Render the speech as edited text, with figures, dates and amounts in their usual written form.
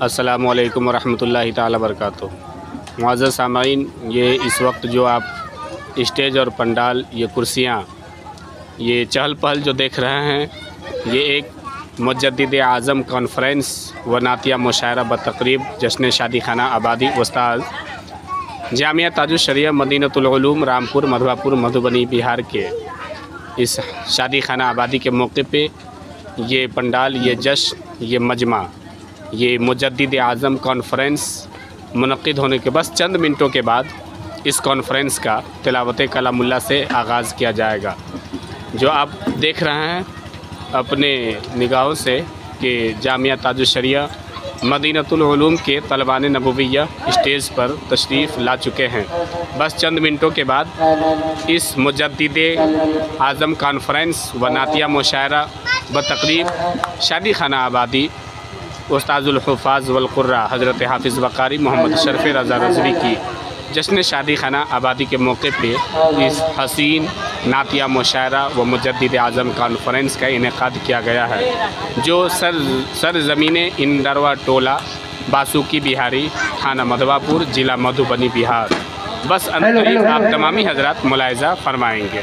अस्सलामु अलैकुम वरहमतुल्लाहि ताला बरकातुहू। मुअज़्ज़ज़ सामाईन, ये इस वक्त जो आप स्टेज और पंडाल, ये कुर्सियाँ, ये चहल पहल जो देख रहे हैं, ये एक मुजद्दिद आज़म कॉन्फ्रेंस व नातिया मुशायरा बतक़रीब जश्न शादी खाना आबादी उस्ताद जामिया ताजुश शरिया मदीनतुल उलूम रामपुर मधवापुर मधुबनी बिहार के इस शादी खाना आबादी के मौके पे ये पंडाल, ये जश्न, ये मजमा, ये मुजद्दिद आज़म कॉन्फ्रेंस मुनक़्क़िद होने के बस चंद मिनटों के बाद इस कॉन्फ्रेंस का तिलावत कलामुल्लाह से आगाज़ किया जाएगा। जो आप देख रहे हैं अपने निगाहों से कि जामिया ताजुश शरिया मदीनतुल उलूम के तलबान नबविया स्टेज पर तशरीफ़ ला चुके हैं। बस चंद मिनटों के बाद इस मुजद्दिद आज़म कॉन्फ्रेंस व नातिया मुशायरा बतक़रीब शादी खाना आबादी उस्ताजुल हुफ़ाज़ वल क़ुर्रा हज़रत हाफ़िज़ वक़ारी मोहम्मद शरफ़ रज़ा रज़वी की जश्न शादी खाना आबादी के मौके पे इस हसीन नातिया मुशायरा व मुजद्दिद आज़म कॉन्फ्रेंस का इनेकाद किया गया है, जो सरज़मीन इंदरवा टोला बासुकी बिहारी थाना मधवापुर ज़िला मधुबनी बिहार। बस अंतरिम आप तमामी हज़रात मुलाहिज़ा फरमाएँगे।